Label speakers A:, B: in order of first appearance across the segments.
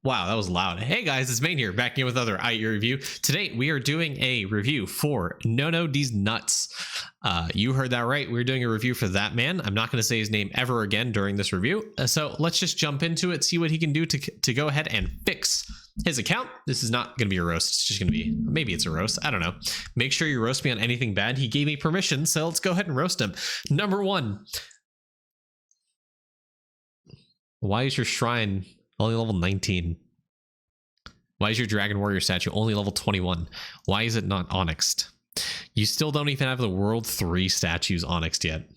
A: Wow, that was loud. Hey guys, it's Main here, back in with another IE review. Today we are doing a review for nonodeznuts. You heard that right. We're doing a review for that man. I'm not going to say his name ever again during this review. So let's just jump into it, see what he can do to go ahead and fix his account. This is not going to be a roast. It's just going to be, maybe it's a roast. I don't know. Make sure you roast me on anything bad. He gave me permission, so let's go ahead and roast him. Number one. Why is your shrine only level 19? Why is your Dragon Warrior statue only level 21? Why is it not onyxed? You still don't even have the World 3 statues onyxed yet.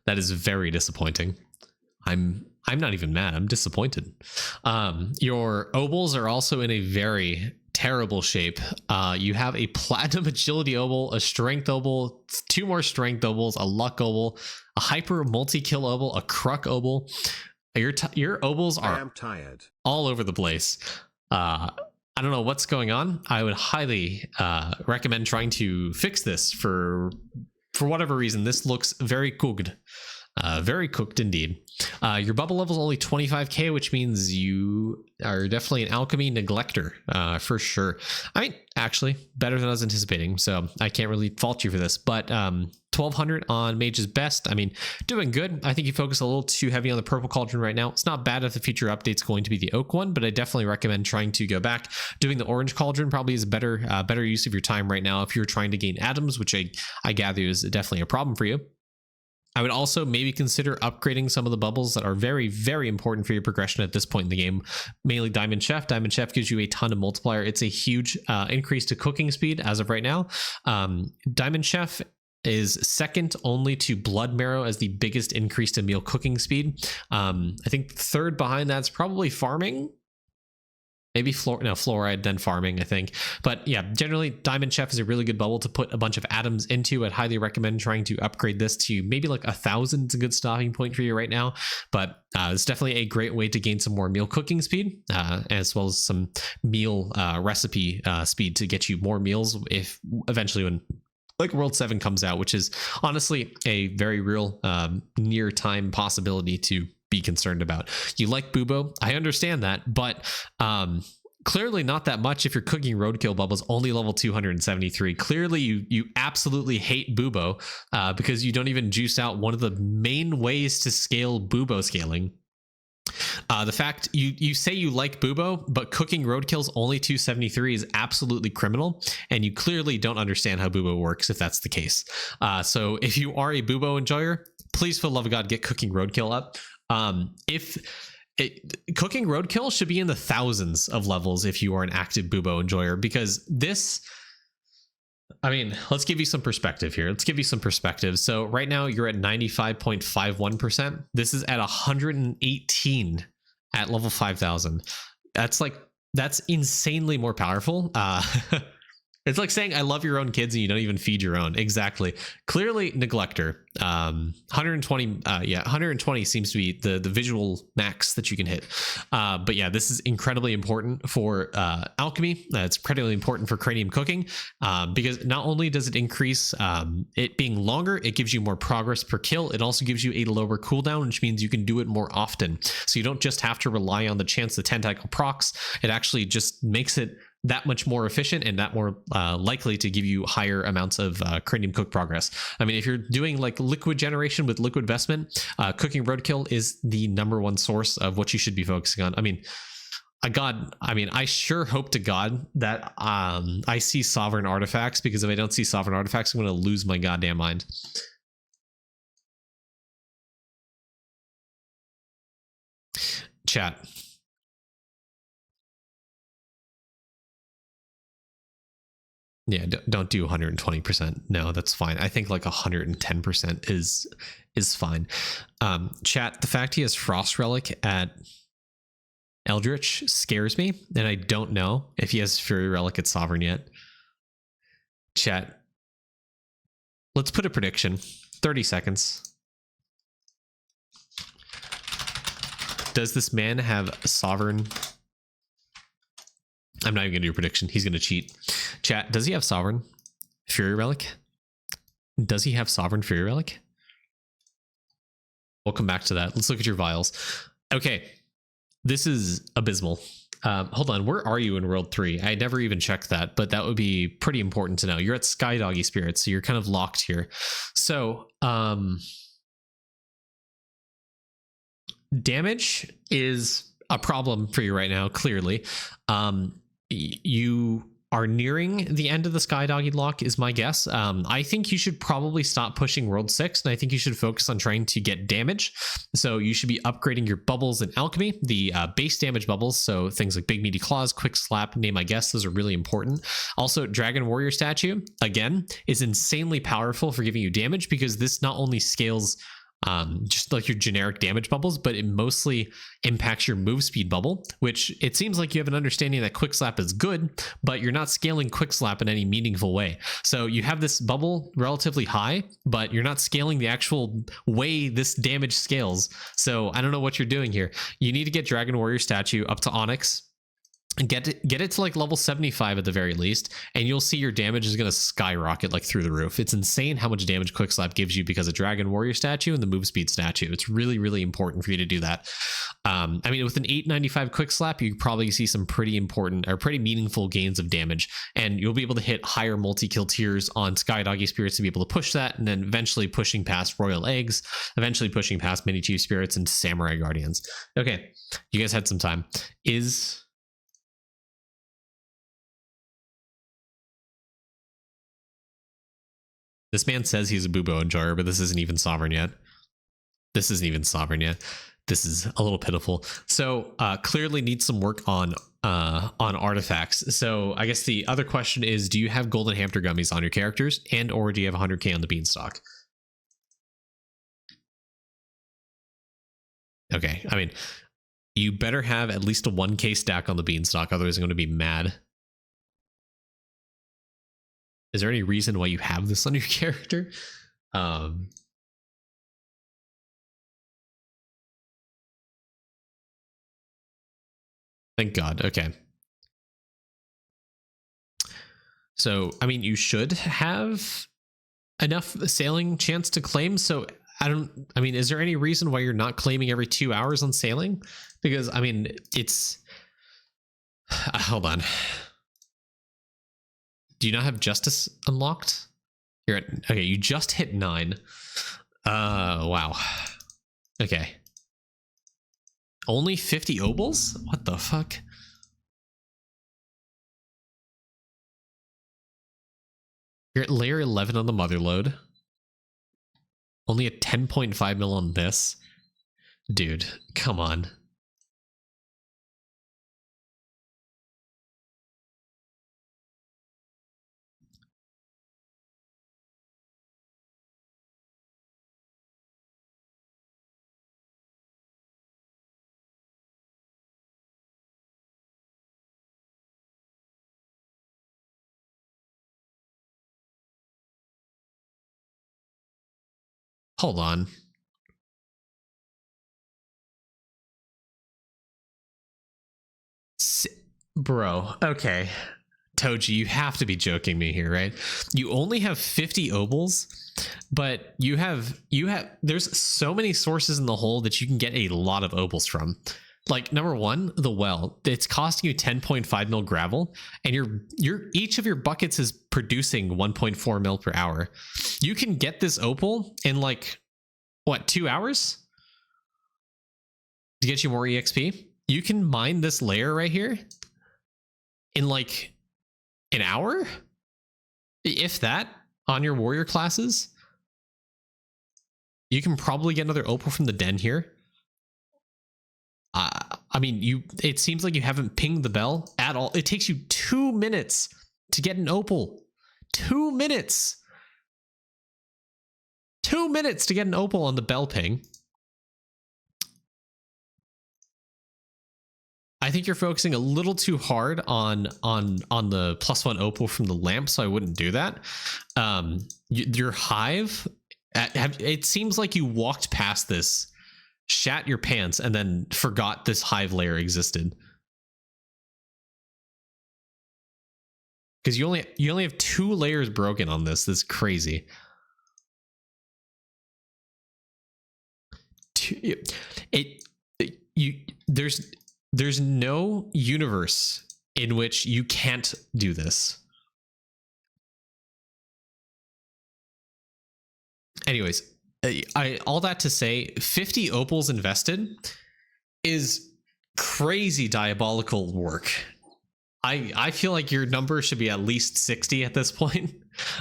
A: That is very disappointing. I'm not even mad. I'm disappointed. Your opals are also in a very terrible shape. You have a platinum agility opal, a strength opal, 2 more strength opals, a luck opal, a hyper multi-kill opal, a cruck opal. Your opals are all over the place. I don't know what's going on. I would highly recommend trying to fix this for whatever reason. This looks very cooked. Very cooked indeed. Your bubble level is only 25k, which means you are definitely an alchemy neglector, for sure. I mean, actually, better than I was anticipating, so I can't really fault you for this. But 1200 on Mage's Best. I mean, doing good. I think you focus a little too heavy on the purple cauldron right now. It's not bad if the future update's going to be the oak one, but I definitely recommend trying to go back. Doing the orange cauldron probably is a better use of your time right now if you're trying to gain atoms, which I gather is definitely a problem for you. I would also maybe consider upgrading some of the bubbles that are very, very important for your progression at this point in the game. Mainly Diamond Chef. Diamond Chef gives you a ton of multiplier. It's a huge increase to cooking speed as of right now. Diamond Chef is second only to Blood Marrow as the biggest increase to meal cooking speed. I think third behind that's probably farming. Maybe fluoride, then farming, I think. But yeah, generally, Diamond Chef is a really good bubble to put a bunch of atoms into. I'd highly recommend trying to upgrade this to maybe like 1,000. It's a good stopping point for you right now. But it's definitely a great way to gain some more meal cooking speed, as well as some meal recipe speed to get you more meals if eventually when like World 7 comes out, which is honestly a very real near time possibility to be concerned about. You like Bubo, I understand that, but clearly not that much if you're cooking roadkill bubbles only level 273. Clearly you absolutely hate Bubo because you don't even juice out one of the main ways to scale Bubo scaling. The fact you say you like Bubo, but cooking roadkills only 273 is absolutely criminal, and you clearly don't understand how Bubo works if that's the case. So if you are a Bubo enjoyer, please for the love of God get cooking roadkill up. Cooking roadkill should be in the thousands of levels if you are an active Bubo enjoyer, because this, I mean, let's give you some perspective here. So right now you're at 95.51%. This is at 118 at level 5000. That's insanely more powerful. It's like saying I love your own kids and you don't even feed your own. Exactly. Clearly neglector. 120 seems to be the visual max that you can hit. But yeah, this is incredibly important for alchemy. It's incredibly important for cranium cooking, because not only does it increase it being longer, it gives you more progress per kill. It also gives you a lower cooldown, which means you can do it more often. So you don't just have to rely on the chance the tentacle procs. It actually just makes it that much more efficient and that more likely to give you higher amounts of cranium cook progress. I mean, if you're doing like liquid generation with liquid vestment, cooking roadkill is the #1 source of what you should be focusing on. I mean, I sure hope to God that I see sovereign artifacts, because if I don't see sovereign artifacts, I'm going to lose my goddamn mind. Chat. Yeah, don't do 120%. No, that's fine. I think like 110% is fine. Chat, the fact he has Frost Relic at Eldritch scares me, and I don't know if he has Fury Relic at Sovereign yet. Chat, let's put a prediction. 30 seconds. Does this man have Sovereign? I'm not even going to do a prediction. He's going to cheat. Chat, does he have Sovereign Fury Relic? Does he have Sovereign Fury Relic? We'll come back to that. Let's look at your vials. Okay. This is abysmal. Hold on, where are you in World 3? I never even checked that, but that would be pretty important to know. You're at Sky Doggy Spirits, so you're kind of locked here. So, damage is a problem for you right now, clearly. You are nearing the end of the Sky Doggy lock is my guess. I think you should probably stop pushing World 6, and I think you should focus on trying to get damage. So you should be upgrading your bubbles in Alchemy, the base damage bubbles, so things like Big Meaty Claws, Quick Slap, name I guess, those are really important. Also, Dragon Warrior statue, again, is insanely powerful for giving you damage because this not only scales just like your generic damage bubbles, but it mostly impacts your move speed bubble, which it seems like you have an understanding that Quick Slap is good, but you're not scaling Quick Slap in any meaningful way. So you have this bubble relatively high, but you're not scaling the actual way this damage scales. So I don't know what you're doing here. You need to get Dragon Warrior statue up to Onyx and get it to like level 75 at the very least, and you'll see your damage is going to skyrocket like through the roof. It's insane how much damage Quick Slap gives you because of Dragon Warrior statue and the move speed statue. It's really, really important for you to do that. I mean, with an 895 Quick Slap, you probably see some pretty important or pretty meaningful gains of damage, and you'll be able to hit higher multi-kill tiers on Sky Doggy Spirits to be able to push that, and then eventually pushing past Royal Eggs, eventually pushing past Mini Chief Spirits and Samurai Guardians. Okay, you guys had some time. This man says he's a Bubo enjoyer, but this isn't even sovereign yet. This isn't even sovereign yet. This is a little pitiful. So clearly needs some work on artifacts. So I guess the other question is, do you have golden hamster gummies on your characters, and or do you have 100k on the Beanstalk? Okay, I mean, you better have at least a 1k stack on the Beanstalk, otherwise I'm going to be mad. Is there any reason why you have this on your character? Thank God. Okay. So, I mean, you should have enough sailing chance to claim. So I mean, is there any reason why you're not claiming every 2 hours on sailing? Because, I mean, it's, hold on. Do you not have justice unlocked? You're at, okay, you just hit 9. Wow. Okay. Only 50 opals? What the fuck? You're at layer 11 on the Motherload. Only a 10.5 mil on this. Dude, come on. Hold on. Bro, okay. Toji, you have to be joking me here, right? You only have 50 opals, but you have there's so many sources in the hole that you can get a lot of opals from. Like, number one, the well, it's costing you 10.5 mil gravel, and each of your buckets is producing 1.4 mil per hour. You can get this opal in like what, 2 hours to get you more EXP? You can mine this layer right here in like an hour, if that, on your warrior classes. You can probably get another opal from the den here. I mean, it seems like you haven't pinged the bell at all. It takes you 2 minutes to get an opal. 2 minutes. 2 minutes to get an opal on the bell ping. I think you're focusing a little too hard on the +1 opal from the lamp, so I wouldn't do that. Your hive, it seems like you walked past this, shat your pants, and then forgot this hive layer existed. Because you only have 2 layers broken on this. This is crazy. There's There's no universe in which you can't do this. Anyways, all that to say, 50 opals invested is crazy diabolical work. I feel like your number should be at least 60 at this point.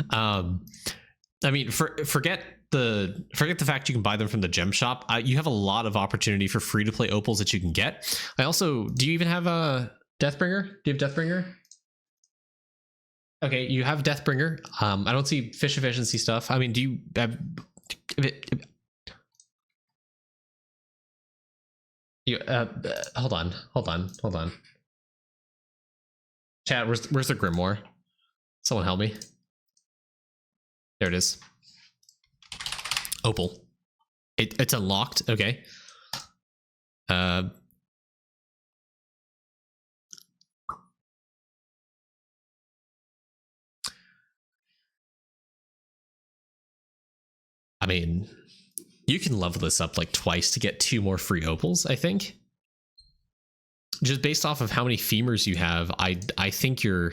A: I mean, forget the fact you can buy them from the gem shop. You have a lot of opportunity for free to play opals that you can get. Do you even have a Deathbringer? Do you have Deathbringer? Okay, you have Deathbringer. I don't see fish efficiency stuff. I mean, do you have... hold on. Chat, where's the grimoire? Someone help me. There it is. Opal. It's unlocked. Okay. I mean, you can level this up like twice to get 2 more free opals, I think. Just based off of how many femurs you have, I think your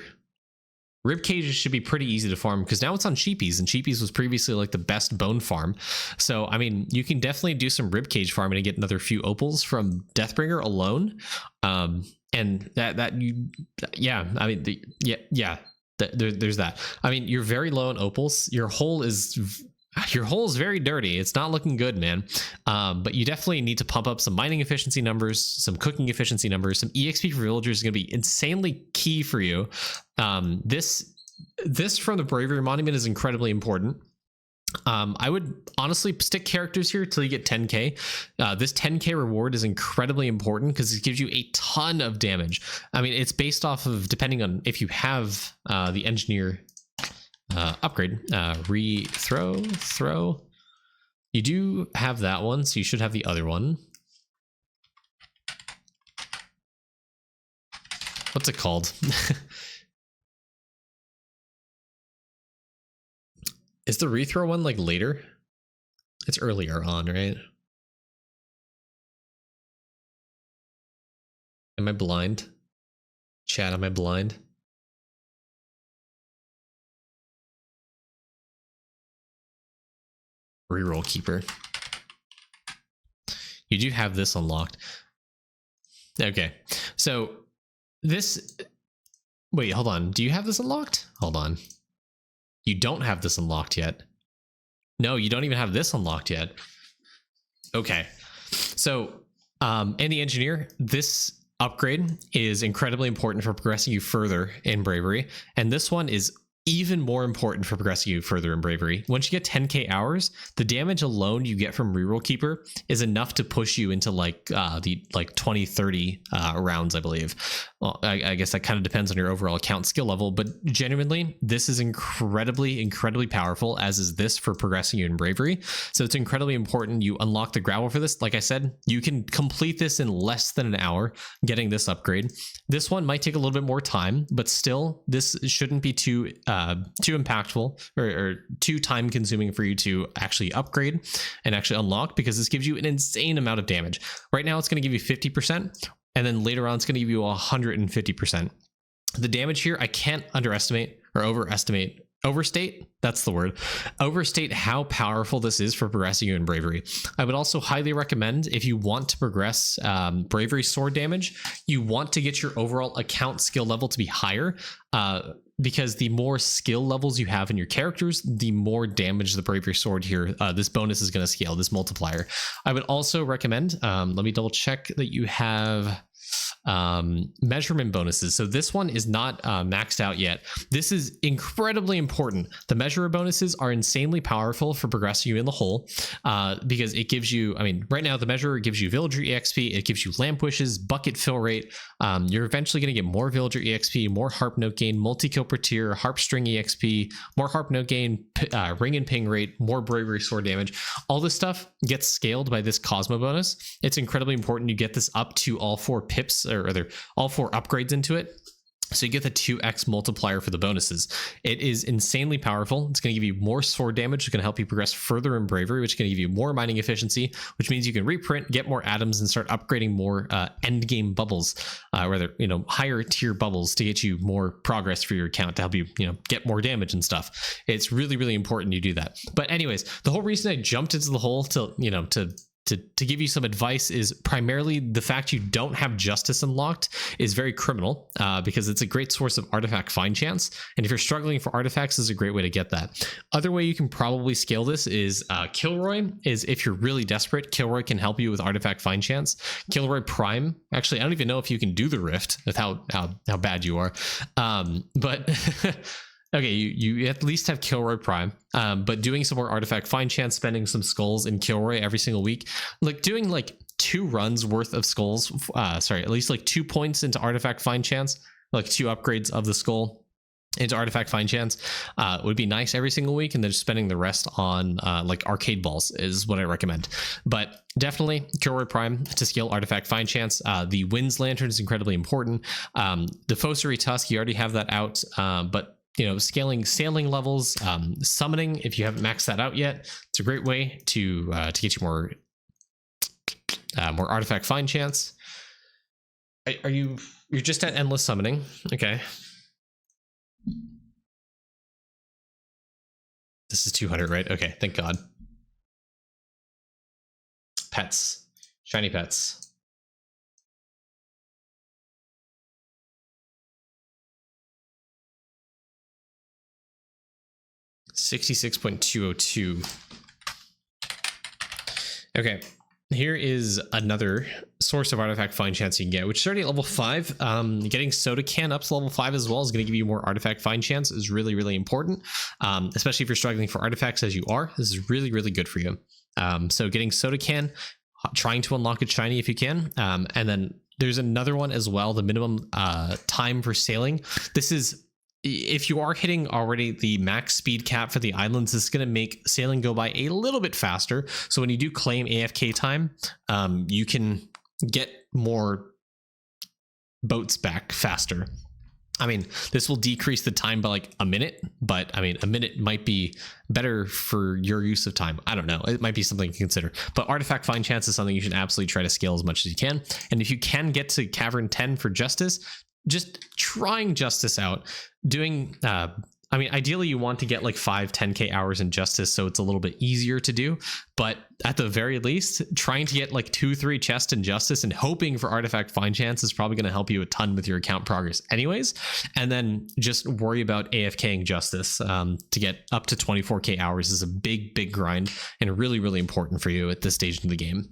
A: rib cages should be pretty easy to farm, because now it's on sheepies, and sheepies was previously like the best bone farm. So I mean, you can definitely do some rib cage farming and get another few opals from Deathbringer alone. And there's that. I mean, you're very low on opals. Your hole is very dirty. It's not looking good, man. But you definitely need to pump up some mining efficiency numbers, some cooking efficiency numbers. Some EXP for villagers is going to be insanely key for you. This from the bravery monument is incredibly important. I would honestly stick characters here till you get 10k. This 10k reward is incredibly important because it gives you a ton of damage. I mean, it's based off of, depending on if you have the engineer upgrade, throw. You do have that one, so you should have the other one. What's it called? Is the rethrow one like later? It's earlier on, right? Am I blind? Chat, am I blind? Reroll keeper. You do have this unlocked. Okay, so this... Wait, hold on. Do you have this unlocked? Hold on. You don't have this unlocked yet. No, you don't even have this unlocked yet. Okay. So, in the engineer, this upgrade is incredibly important for progressing you further in bravery. And this one is even more important for progressing you further in bravery. Once you get 10k hours, the damage alone you get from reroll keeper is enough to push you into like the 20-30 rounds, I believe. Well, I guess that kind of depends on your overall account skill level, but genuinely this is incredibly powerful, as is this for progressing you in bravery. So it's incredibly important you unlock the gravel for this. Like I said, you can complete this in less than an hour getting this upgrade. This one might take a little bit more time, but still this shouldn't be too impactful or too time consuming for you to actually upgrade and actually unlock, because this gives you an insane amount of damage. Right now it's going to give you 50%, and then later on it's going to give you 150%. The damage here, I can't underestimate or overstate, that's the word, overstate how powerful this is for progressing you in bravery. I would also highly recommend, if you want to progress bravery sword damage, you want to get your overall account skill level to be higher, because the more skill levels you have in your characters, the more damage the bravery sword here, this bonus is going to scale, this multiplier. I would also recommend, let me double check that you have measurement bonuses. So this one is not maxed out yet. This is incredibly important. The measurer bonuses are insanely powerful for progressing you in the hole, because it gives you, I mean, right now the measurer gives you villager EXP, it gives you lamp wishes, bucket fill rate. You're eventually going to get more villager EXP, more harp note gain, multi-kill per tier, harp string EXP, more harp note gain, ring and ping rate, more bravery sword damage. All this stuff gets scaled by this Cosmo bonus. It's incredibly important you get this up to all 4 pips, or rather all 4 upgrades into it. So you get the 2x multiplier for the bonuses. It is insanely powerful. It's going to give you more sword damage. It's going to help you progress further in bravery, which is going to give you more mining efficiency, which means you can reprint, get more atoms, and start upgrading more end game bubbles, rather, higher tier bubbles to get you more progress for your account to help you, get more damage and stuff. It's really, really important you do that. But anyways, the whole reason I jumped into the hole to give you some advice is primarily the fact you don't have justice unlocked is very criminal, because it's a great source of artifact find chance. And if you're struggling for artifacts, this is a great way to get that. Other way you can probably scale this is Kilroy. Is if you're really desperate, Kilroy can help you with artifact find chance. Kilroy Prime, actually, I don't even know if you can do the Rift with how bad you are, but okay, you at least have Kilroy Prime, but doing some more artifact find chance, spending some skulls in Kilroy every single week, like doing like 2 runs worth of skulls, at least like 2 points into artifact find chance, like 2 upgrades of the skull into artifact find chance, would be nice every single week, and then just spending the rest on like arcade balls is what I recommend. But definitely Kilroy Prime to scale artifact find chance. The Winds Lantern is incredibly important. The Fossary Tusk, you already have that out, but scaling sailing levels, summoning, if you haven't maxed that out yet, it's a great way to get you more artifact find chance. You're just at endless summoning? Okay. This is 200, right? Okay, thank God. Pets, shiny pets. 66.202. Okay, here is another source of artifact find chance you can get, which is already at level 5. Getting Soda Can up to level 5 as well is going to give you more artifact find chance. Is really, really important, especially if you're struggling for artifacts as you are. This is really, really good for you. So getting Soda Can, trying to unlock it shiny if you can, and then there's another one as well, the minimum time for sailing. This is, if you are hitting already the max speed cap for the islands, this is going to make sailing go by a little bit faster. So when you do claim AFK time, you can get more boats back faster. I mean, this will decrease the time by like a minute, but I mean, a minute might be better for your use of time. I don't know. It might be something to consider, but artifact find chance is something you should absolutely try to scale as much as you can. And if you can get to Cavern 10 for Justice, just trying Justice out, doing, I mean, ideally you want to get like 5-10k hours in Justice, so it's a little bit easier to do, but at the very least, trying to get like 2-3 chests in Justice and hoping for artifact find chance is probably going to help you a ton with your account progress anyways. And then just worry about AFKing Justice to get up to 24k hours is a big grind and really, really important for you at this stage in the game.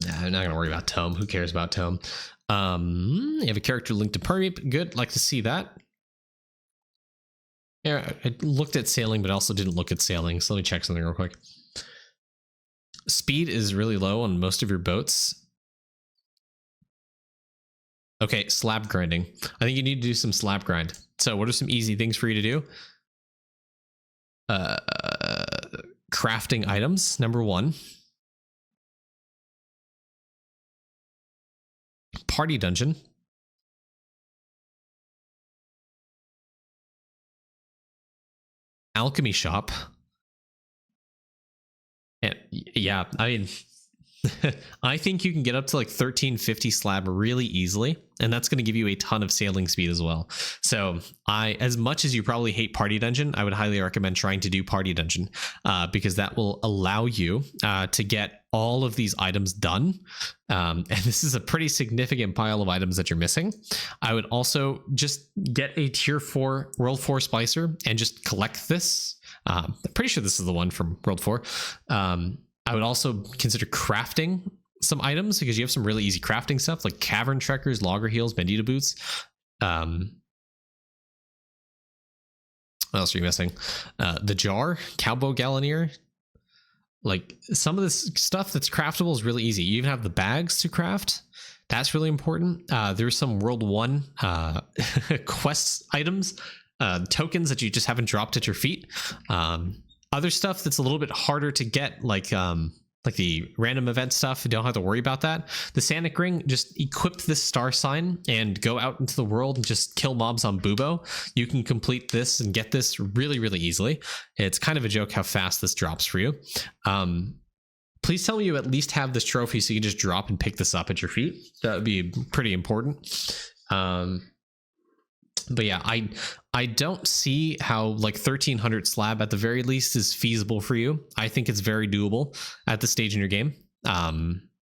A: I'm not going to worry about Tome. Who cares about Tome? You have a character linked to Permeate. Good. Like to see that. Yeah, I looked at sailing, but also didn't look at sailing. So let me check something real quick. Speed is really low on most of your boats. Okay, slab grinding. I think you need to do some slab grind. So what are some easy things for you to do? Crafting items, number 1. Party dungeon. Alchemy shop. And yeah, I mean, I think you can get up to like 1350 slab really easily, and that's going to give you a ton of sailing speed as well. So as much as you probably hate party dungeon, I would highly recommend trying to do party dungeon, because that will allow you to get all of these items done. And this is a pretty significant pile of items that you're missing. I would also just get a tier 4 World 4 Splicer and just collect this. I'm pretty sure this is the one from World 4. I would also consider crafting some items because you have some really easy crafting stuff like Cavern Trekkers, Logger Heels, Bandito Boots. What else are you missing? The Jar, Cowboy Gallonier. Like some of this stuff that's craftable is really easy. You even have the bags to craft. That's really important. There's some World 1 quest items, tokens that you just haven't dropped at your feet. Other stuff that's a little bit harder to get, like like the random event stuff. You don't have to worry about that. The Sanic Ring, just equip this star sign and go out into the world and just kill mobs on Bubo. You can complete this and get this really, really easily. It's kind of a joke how fast this drops for you. Please tell me you at least have this trophy so you can just drop and pick this up at your feet. That would be pretty important. But yeah, I don't see how like 1300 slab at the very least is feasible for you. I think it's very doable at this stage in your game. Absolutely.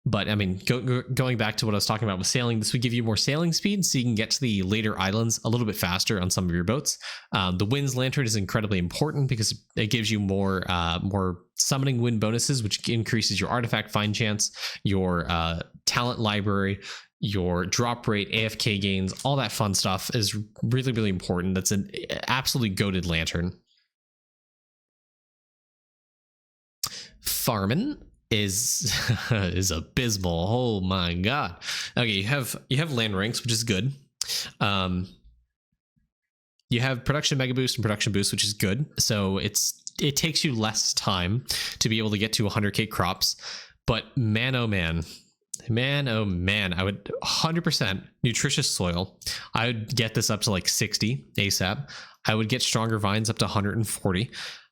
A: But I mean, going back to what I was talking about with sailing, this would give you more sailing speed so you can get to the later islands a little bit faster on some of your boats. The Wind's Lantern is incredibly important because it gives you more summoning wind bonuses, which increases your artifact find chance, your talent library, your drop rate, AFK gains, all that fun stuff is really, really important. That's an absolutely goated lantern. Farmin' is abysmal. Oh my god. Okay, you have land ranks, which is good. You have production mega boost and production boost, which is good. So it takes you less time to be able to get to 100k crops. But man, oh man, I would 100% nutritious soil. I would get this up to like 60 ASAP. I would get stronger vines up to 140.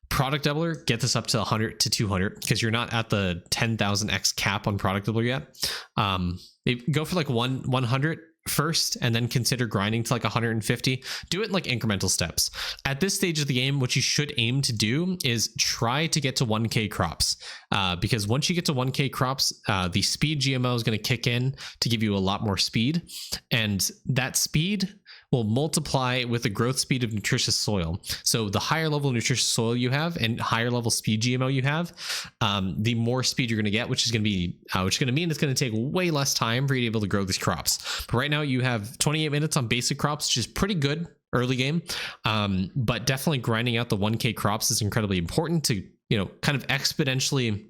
A: Product doubler, get this up to 100 to 200 because you're not at the 10,000x cap on product doubler yet. Go for like 100 first and then consider grinding to like 150. Do it in like incremental steps. At this stage of the game, what you should aim to do is try to get to 1k crops, because once you get to 1k crops, the speed GMO is going to kick in to give you a lot more speed, and that speed will multiply with the growth speed of nutritious soil. So the higher level nutritious soil you have and higher level speed GMO you have, the more speed you're going to get, which is going to mean it's going to take way less time for you to be able to grow these crops. But right now you have 28 minutes on basic crops, which is pretty good early game. But definitely grinding out the 1k crops is incredibly important to, kind of exponentially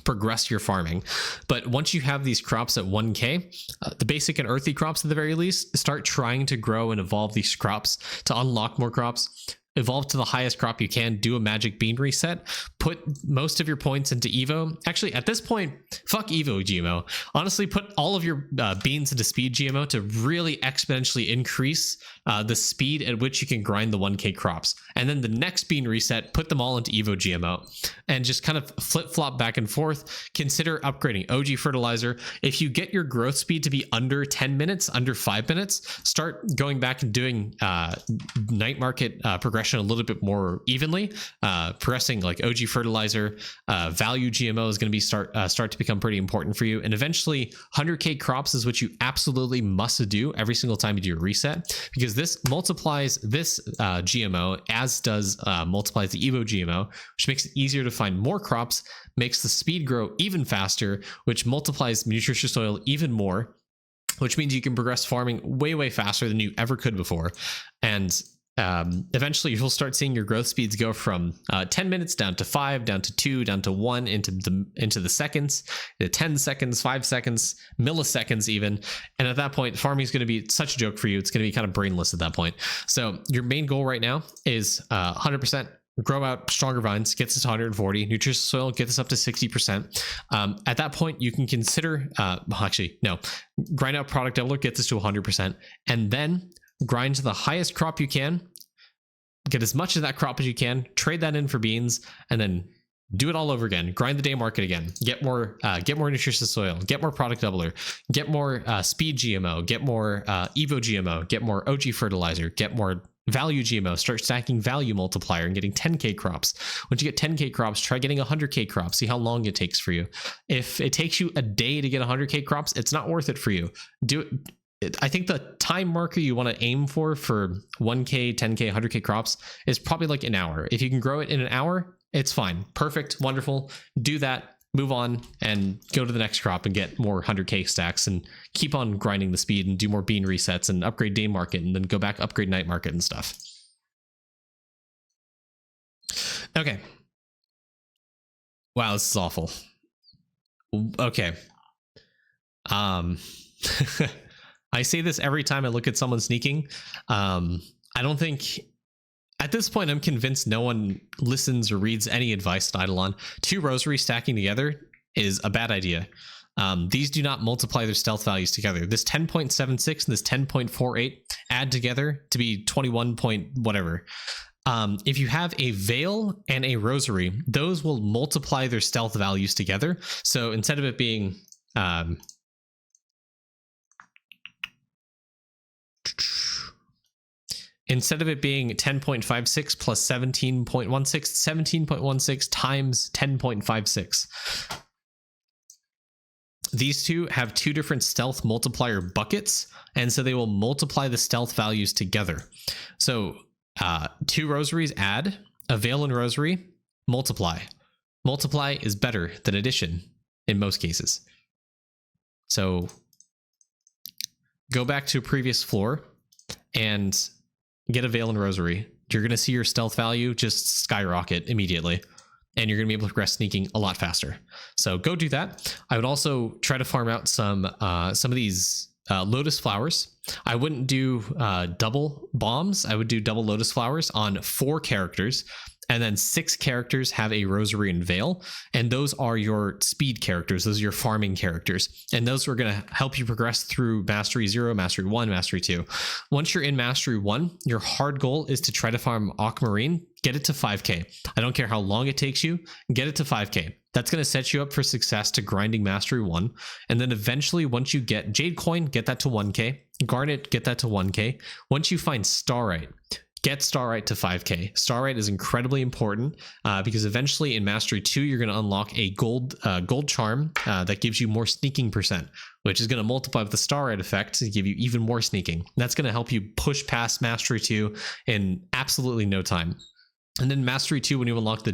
A: progress your farming. But once you have these crops at 1k, the basic and earthy crops at the very least, start trying to grow and evolve these crops to unlock more crops. Evolve to the highest crop you can, do a magic bean reset, put most of your points into Evo. Actually, at this point, fuck Evo GMO. Honestly, put all of your beans into speed GMO to really exponentially increase the speed at which you can grind the 1k crops. And then the next bean reset, put them all into Evo GMO and just kind of flip-flop back and forth. Consider upgrading OG fertilizer. If you get your growth speed to be under 10 minutes, under 5 minutes, start going back and doing night market progression a little bit more evenly, progressing like OG fertilizer, value GMO is going to be start to become pretty important for you. And eventually 100k crops is what you absolutely must do every single time you do a reset, because this multiplies this GMO as does multiplies the Evo GMO, which makes it easier to find more crops, makes the speed grow even faster, which multiplies nutritious soil even more, which means you can progress farming way faster than you ever could before. And eventually you'll start seeing your growth speeds go from 10 minutes down to 5, down to 2, down to 1, into the seconds, to 10 seconds, 5 seconds, milliseconds even. And at that point, farming is going to be such a joke for you. It's going to be kind of brainless at that point. So your main goal right now is 100% grow out stronger vines, gets us to 140, nutritious soil, get this up to 60%. At that point, you can consider, grind out product doubler, get this to 100%, and then grind to the highest crop you can, get as much of that crop as you can, trade that in for beans, and then do it all over again. Grind the day market again. Get more nutritious soil. Get more product doubler. Get more speed GMO. Get more Evo GMO. Get more OG fertilizer. Get more value GMO. Start stacking value multiplier and getting 10k crops. Once you get 10k crops, try getting 100k crops. See how long it takes for you. If it takes you a day to get 100k crops, it's not worth it for you. Do it. I think the time marker you want to aim for 1k, 10k, 100k crops is probably like an hour. If you can grow it in an hour, it's fine. Perfect. Wonderful. Do that. Move on and go to the next crop and get more 100k stacks and keep on grinding the speed and do more bean resets and upgrade day market and then go back, upgrade night market and stuff. Okay. Wow, this is awful. Okay. I say this every time I look at someone sneaking. I don't think At this point, I'm convinced no one listens or reads any advice at Idleon. 2 rosaries stacking together is a bad idea. These do not multiply their stealth values together. This 10.76 and this 10.48 add together to be 21 point whatever. If you have a veil and a rosary, those will multiply their stealth values together. So instead of it being instead of it being 10.56 plus 17.16, 17.16 times 10.56. These two have 2 different stealth multiplier buckets, and so they will multiply the stealth values together. So 2 rosaries add, a veil and rosary multiply. Multiply is better than addition in most cases. So go back to a previous floor and get a veil and rosary. You're going to see your stealth value just skyrocket immediately, and you're going to be able to progress sneaking a lot faster. So go do that. I would also try to farm out some of these lotus flowers. I wouldn't do double bombs. I would do double lotus flowers on 4 characters, and then 6 characters have a rosary and veil, and those are your speed characters. Those are your farming characters, and those are going to help you progress through Mastery 0, Mastery 1, Mastery 2. Once you're in Mastery 1, your hard goal is to try to farm Aquamarine, get it to 5k. I don't care how long it takes you, get it to 5k. That's going to set you up for success to grinding Mastery 1, and then eventually once you get Jade Coin, get that to 1k, Garnet, get that to 1k. Once you find Starite, get Starite to 5k. Starite is incredibly important because eventually in Mastery 2, you're going to unlock a gold charm that gives you more sneaking percent, which is going to multiply with the Starite effect to give you even more sneaking. That's going to help you push past Mastery 2 in absolutely no time. And then Mastery 2, when you unlock the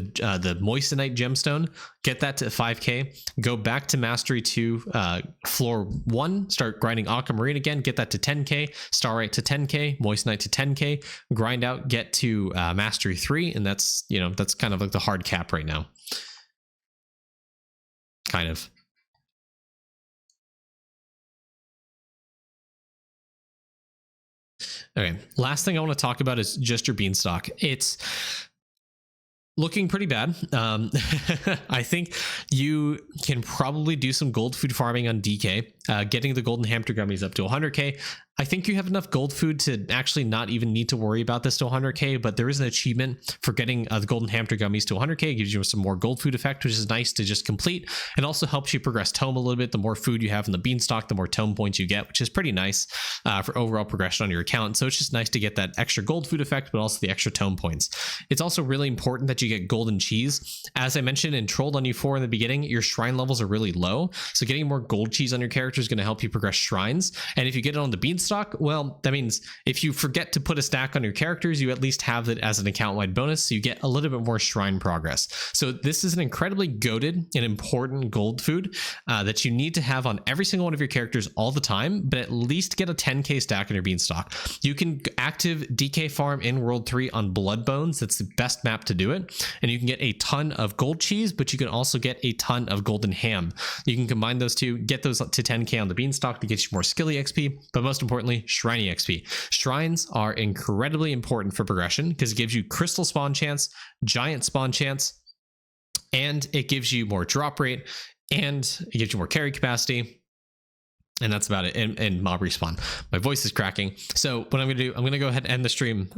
A: Moissanite gemstone, get that to 5k. Go back to Mastery 2, floor 1, start grinding Aquamarine again, get that to 10k. Starite to 10k, Moissanite to 10k. Grind out, get to Mastery 3, and that's kind of like the hard cap right now. Kind of. Okay, last thing I want to talk about is just your Beanstalk. It's looking pretty bad. I think you can probably do some gold food farming on DK, getting the golden hamster gummies up to 100k. I think you have enough gold food to actually not even need to worry about this to 100k, but there is an achievement for getting the golden hamster gummies to 100k. It gives you some more gold food effect, which is nice to just complete. It also helps you progress tome a little bit. The more food you have in the Beanstalk, the more tome points you get, which is pretty nice for overall progression on your account. So it's just nice to get that extra gold food effect, but also the extra tome points. It's also really important that you get golden cheese. As I mentioned in Trolled on U4 in the beginning, your shrine levels are really low. So getting more gold cheese on your character is going to help you progress shrines. And if you get it on the Beanstalk, well, that means if you forget to put a stack on your characters, you at least have it as an account-wide bonus, so you get a little bit more shrine progress. So this is an incredibly goated and important gold food that you need to have on every single one of your characters all the time, but at least get a 10k stack on your Beanstalk. You can active DK farm in World 3 on Blood Bones. That's the best map to do it. And you can get a ton of gold cheese, but you can also get a ton of golden ham. You can combine those two, get those to 10k on the Beanstalk to get you more skilly XP, but most importantly, Shriny XP. Shrines are incredibly important for progression because it gives you crystal spawn chance, giant spawn chance, and it gives you more drop rate, and it gives you more carry capacity. And that's about it. And mob respawn. My voice is cracking. So what I'm going to do, I'm going to go ahead and end the stream.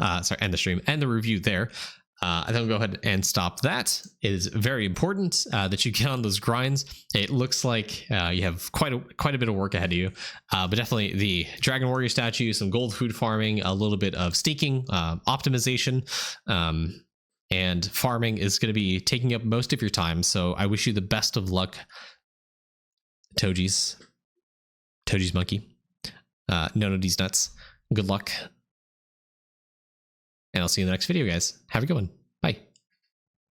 A: End the review there. I think I'll go ahead and stop that. It is very important that you get on those grinds. It looks like you have quite a bit of work ahead of you, but definitely the Dragon Warrior statue, some gold food farming, a little bit of sneaking, optimization, and farming is going to be taking up most of your time. So I wish you the best of luck, Toji's monkey, nonodeznuts. Good luck. And I'll see you in the next video, guys. Have a good one.